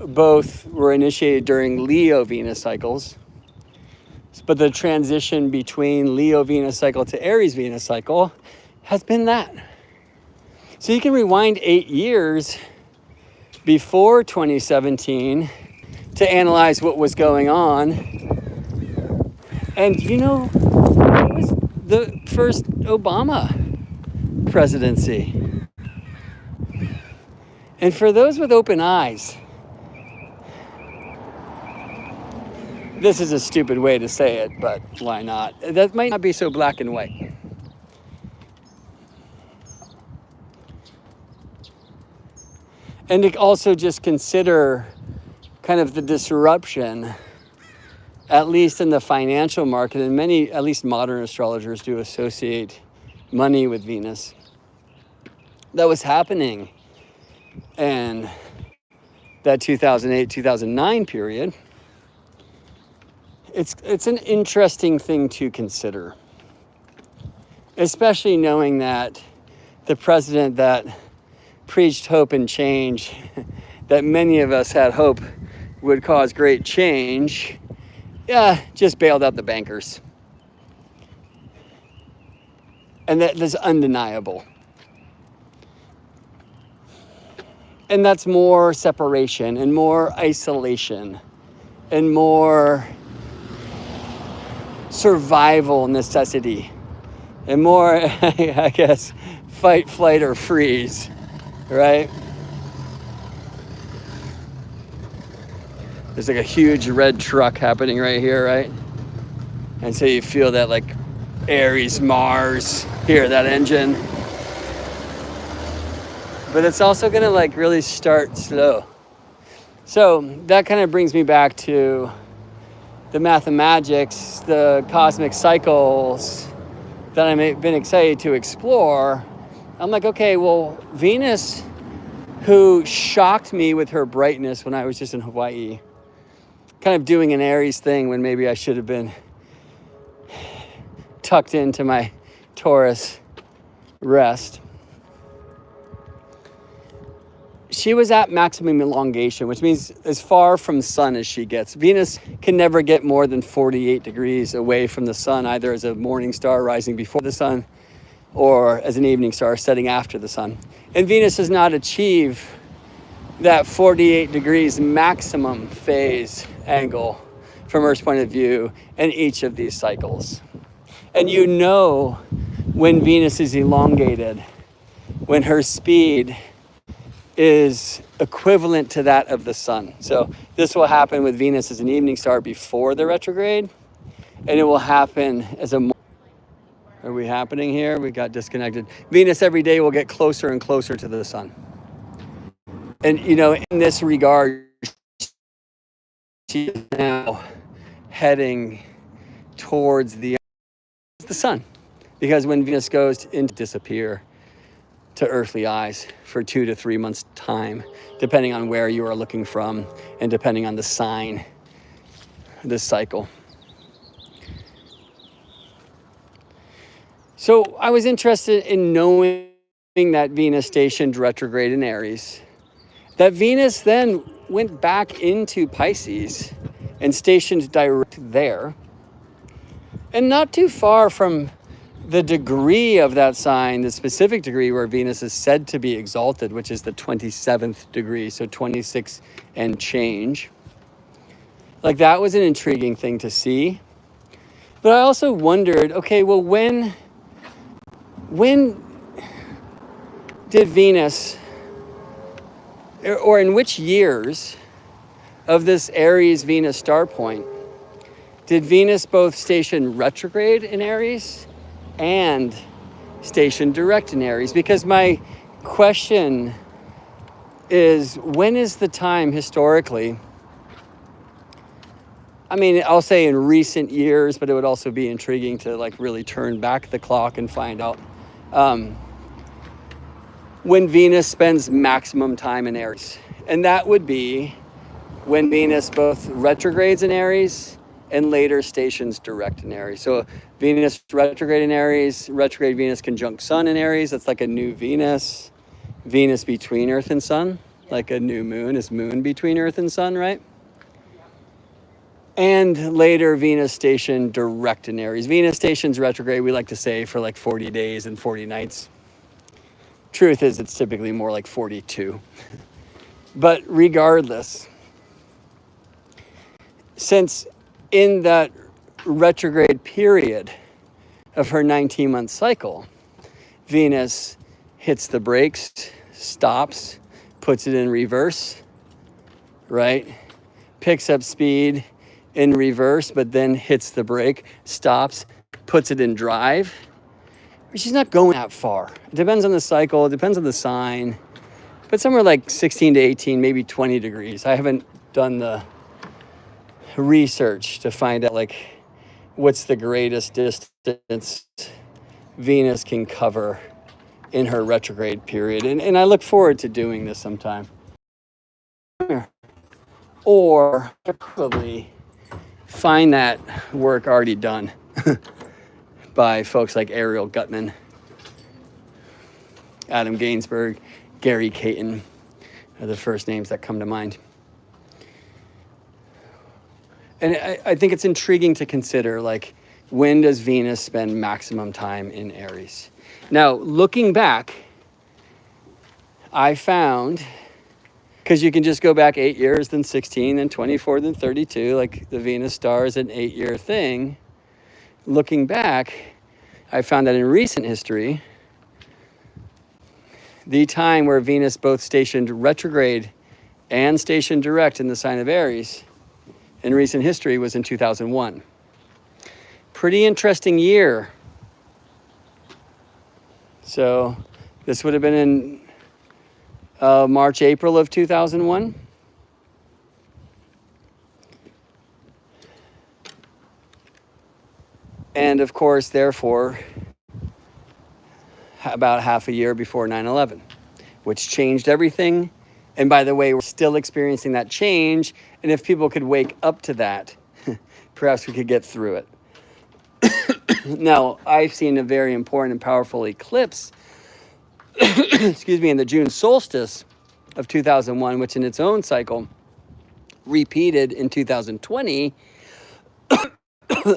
both were initiated during Leo Venus cycles. But the transition between Leo Venus cycle to Aries Venus cycle has been that. So you can rewind 8 years before 2017 to analyze what was going on. And it was the first Obama presidency. And for those with open eyes, this is a stupid way to say it, but why not? That might not be so black and white. And to also just consider kind of the disruption, at least in the financial market, and many, at least modern astrologers do associate money with Venus, that was happening in that 2008-2009 period. It's an interesting thing to consider, especially knowing that the president that preached hope and change, that many of us had hope would cause great change, just bailed out the bankers. And that is undeniable. And that's more separation and more isolation and more survival necessity and more, I guess, fight, flight, or freeze, right? There's like a huge red truck happening right here, right? And so you feel that like Aries, Mars, here, that engine. but it's also going to like really start slow. So that kind of brings me back to the mathematics, the cosmic cycles that I've been excited to explore. I'm like, okay, well, Venus, who shocked me with her brightness when I was just in Hawaii, kind of doing an Aries thing when maybe I should have been tucked into my Taurus rest. She was at maximum elongation, which means as far from the sun as she gets. Venus can never get more than 48 degrees away from the sun, either as a morning star rising before the sun or as an evening star setting after the sun. And Venus does not achieve that 48 degrees maximum phase angle from Earth's point of view in each of these cycles. And you know when Venus is elongated, when her speed is equivalent to that of the sun. So this will happen with Venus as an evening star before the retrograde, and it will happen as a... Are we happening here? We got disconnected. Venus every day will get closer and closer to the sun. And, you know, in this regard, she is now heading towards the sun. Because when Venus goes into disappear to earthly eyes for 2 to 3 months' time, depending on where you are looking from and depending on the sign, this cycle. So I was interested in knowing that Venus stationed retrograde in Aries, that Venus then went back into Pisces and stationed direct there, and not too far from the degree of that sign, the specific degree where Venus is said to be exalted, which is the 27th degree, so 26 and change. Like, that was an intriguing thing to see. But I also wondered, okay, well, when did Venus, or in which years of this Aries-Venus star point, did Venus both station retrograde in Aries and station direct in Aries? Because my question is, when is the time historically? I mean, I'll say in recent years, but it would also be intriguing to like really turn back the clock and find out when Venus spends maximum time in Aries. And that would be when Venus both retrogrades in Aries and later stations direct in Aries. So Venus retrograde in Aries, retrograde Venus conjunct Sun in Aries. That's like a new Venus. Venus between Earth and Sun, like a new moon is moon between Earth and Sun, right? And later Venus station direct in Aries. Venus stations retrograde, we like to say, for like 40 days and 40 nights. Truth is, it's typically more like 42. But regardless, since in that retrograde period of her 19-month cycle, Venus hits the brakes, stops, puts it in reverse, right? Picks up speed in reverse, but then hits the brake, stops, puts it in drive. She's not going that far. It depends on the cycle, it depends on the sign, but somewhere like 16 to 18, maybe 20 degrees. I haven't done the research to find out like what's the greatest distance Venus can cover in her retrograde period. And I look forward to doing this sometime. Or probably find that work already done by folks like Ariel Gutman, Adam Gainsbourg, Gary Caton are the first names that come to mind. And I think it's intriguing to consider, like, when does Venus spend maximum time in Aries? Now, looking back, I found, because you can just go back 8 years, then 16, then 24, then 32, like the Venus star is an 8-year thing. Looking back, I found that in recent history, the time where Venus both stationed retrograde and stationed direct in the sign of Aries in recent history was in 2001. Pretty interesting year. So this would have been in March, April of 2001. And of course, therefore, about half a year before 9/11, which changed everything. And by the way, we're still experiencing that change. And if people could wake up to that, perhaps we could get through it. Now, I've seen a very important and powerful eclipse, excuse me, in the June solstice of 2001, which in its own cycle repeated in 2020.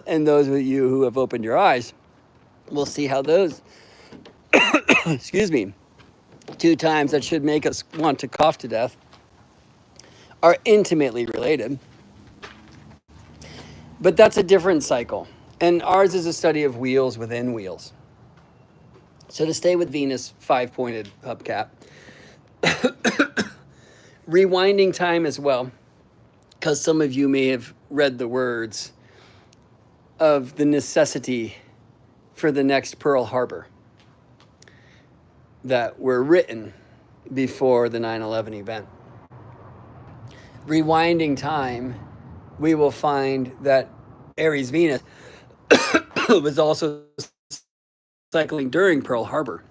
And those of you who have opened your eyes will see how those, excuse me, 2 times that should make us want to cough to death are intimately related. But that's a different cycle. And ours is a study of wheels within wheels. So to stay with Venus 5-pointed hubcap, rewinding time as well, because some of you may have read the words of the necessity for the next Pearl Harbor that were written before the 9/11 event. Rewinding time, we will find that Aries Venus was also cycling during Pearl Harbor.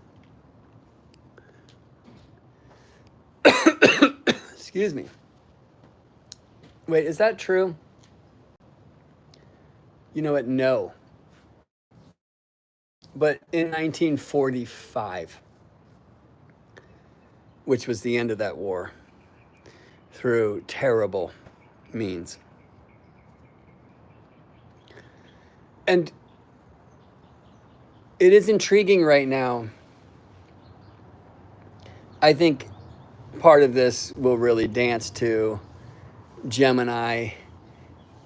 Excuse me. Wait, is that true? You know what? No. But in 1945, which was the end of that war, through terrible means. And it is intriguing right now. I think part of this will really dance to Gemini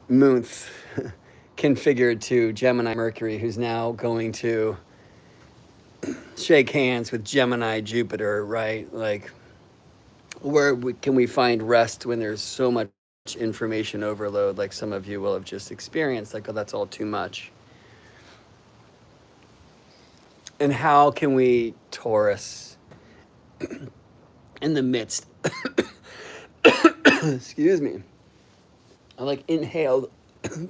Moonth configured to Gemini Mercury, who's now going to shake hands with Gemini Jupiter, right? Like, where can we find rest when there's so much information overload, like some of you will have just experienced, like, oh, that's all too much. And how can we, Taurus, in the midst, excuse me, I like inhaled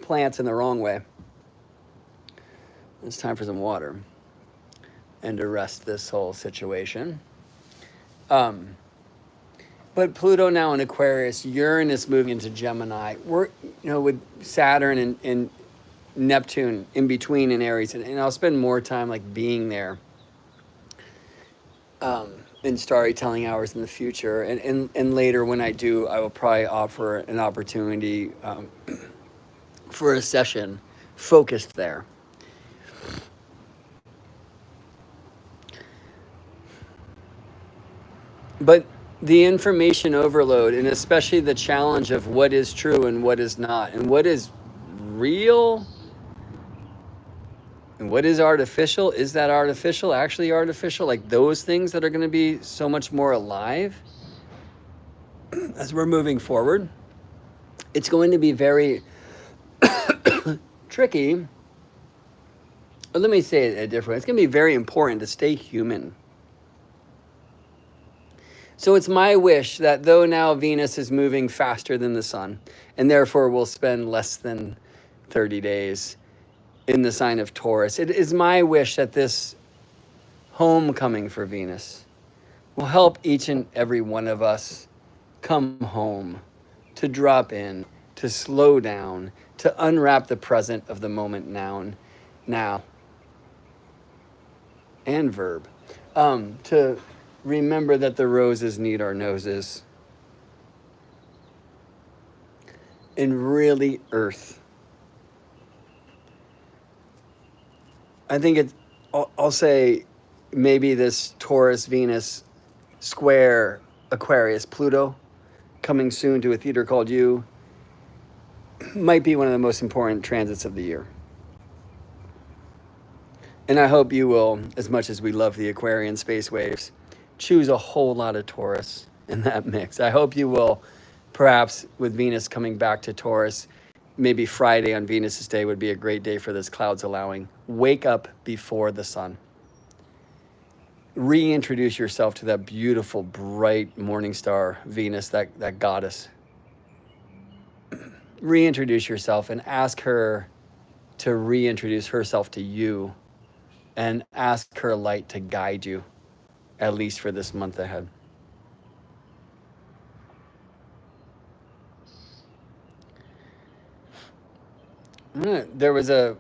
plants in the wrong way. It's time for some water and to rest this whole situation. But Pluto now in Aquarius, Uranus moving into Gemini. We're, with Saturn and Neptune in between in Aries, and I'll spend more time like being there in storytelling hours in the future. And later when I do, I will probably offer an opportunity for a session focused there. But the information overload, and especially the challenge of what is true and what is not, and what is real and what is artificial. Is that artificial actually artificial? Like those things that are going to be so much more alive as we're moving forward. It's going to be very tricky. But let me say it differently. It's going to be very important to stay human. So it's my wish that though now Venus is moving faster than the sun, and therefore will spend less than 30 days in the sign of Taurus, it is my wish that this homecoming for Venus will help each and every one of us come home, to drop in, to slow down, to unwrap the present of the moment now, and verb, to remember that the roses need our noses, and really earth. I think I'll say maybe this Taurus Venus square Aquarius Pluto coming soon to a theater called You might be one of the most important transits of the year. And I hope you will, as much as we love the Aquarian space waves, choose a whole lot of Taurus in that mix. I hope you will, perhaps with Venus coming back to Taurus, maybe Friday on Venus's day would be a great day for this, clouds allowing. Wake up before the sun. reintroduce yourself to that beautiful, bright morning star, Venus, that goddess. Reintroduce yourself and ask her to reintroduce herself to you, and ask her light to guide you, at least for this month ahead. There was a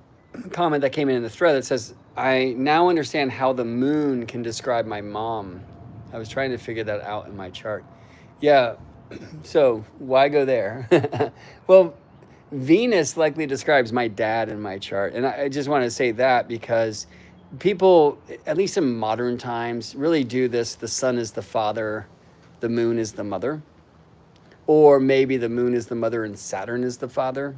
comment that came in the thread that says, I now understand how the moon can describe my mom. I was trying to figure that out in my chart. Yeah, so why go there? Well, Venus likely describes my dad in my chart. And I just want to say that because people, at least in modern times, really do this. The sun is the father, the moon is the mother. Or maybe the moon is the mother and Saturn is the father.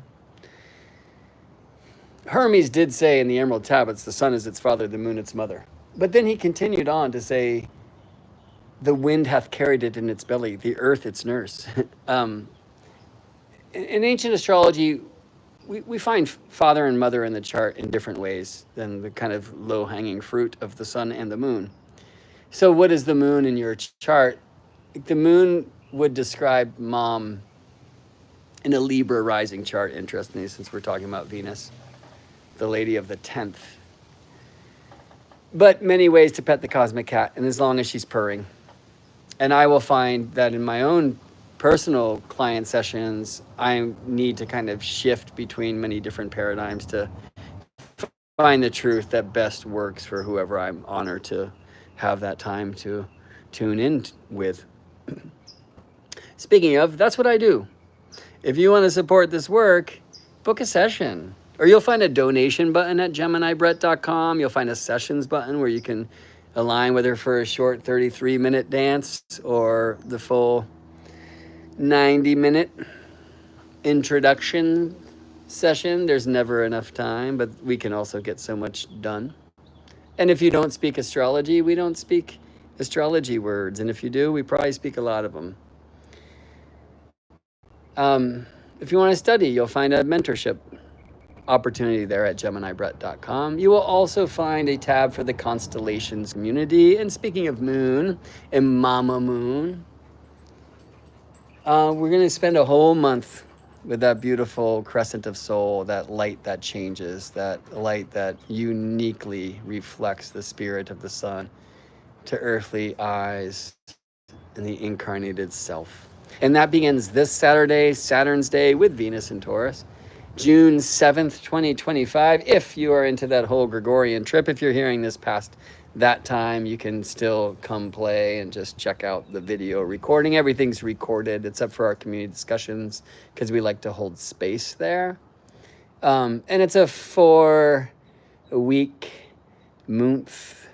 Hermes did say in the Emerald Tablets, the sun is its father, the moon its mother. But then he continued on to say, the wind hath carried it in its belly, the earth its nurse. In ancient astrology, we find father and mother in the chart in different ways than the kind of low-hanging fruit of the sun and the moon. So what is the moon in your chart? The moon would describe mom in a Libra rising chart, interestingly, since we're talking about Venus, the lady of the 10th. But many ways to pet the cosmic cat, and as long as she's purring. And I will find that in my own personal client sessions, I need to kind of shift between many different paradigms to find the truth that best works for whoever I'm honored to have that time to tune in with. Speaking of, that's what I do. If you want to support this work, book a session. Or you'll find a donation button at GeminiBrett.com. You'll find a sessions button where you can align, whether for a short 33-minute dance or the full 90-minute introduction session. There's never enough time, but we can also get so much done. And if you don't speak astrology, we don't speak astrology words. And if you do, we probably speak a lot of them. If you want to study, you'll find a mentorship opportunity there at GeminiBrett.com. You will also find a tab for the constellations community. And speaking of moon and Mama Moon, we're going to spend a whole month with that beautiful crescent of soul, that light that changes, that light that uniquely reflects the spirit of the sun to earthly eyes and the incarnated self. And that begins this Saturday, Saturn's Day, with Venus in Taurus, June 7th, 2025. If you are into that whole Gregorian trip, if you're hearing this past that time, you can still come play and just check out the video recording. Everything's recorded except for our community discussions because we like to hold space there. And it's a 4-week month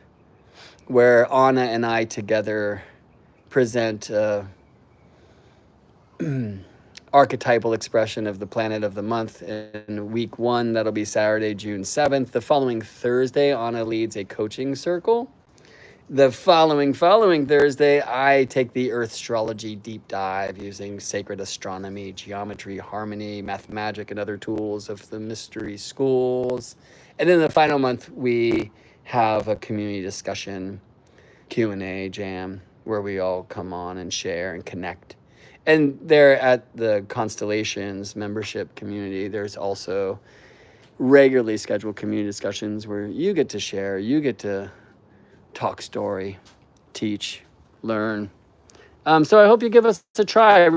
where Anna and I together present archetypal expression of the planet of the month. In week 1, that'll be Saturday, June 7th. The following Thursday, Anna leads a coaching circle. The following Thursday, I take the Earth astrology deep dive using sacred astronomy, geometry, harmony, math magic, and other tools of the mystery schools. And then the final month, we have a community discussion, Q&A jam, where we all come on and share and connect. And there at the Constellations membership community, there's also regularly scheduled community discussions where you get to share, you get to talk story, teach, learn. So I hope you give us a try.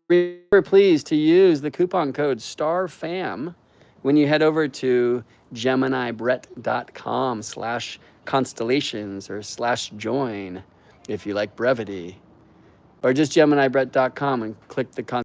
Remember, please, to use the coupon code STARFAM when you head over to GeminiBrett.com/constellations or /join if you like brevity. Or just GeminiBrett.com and click the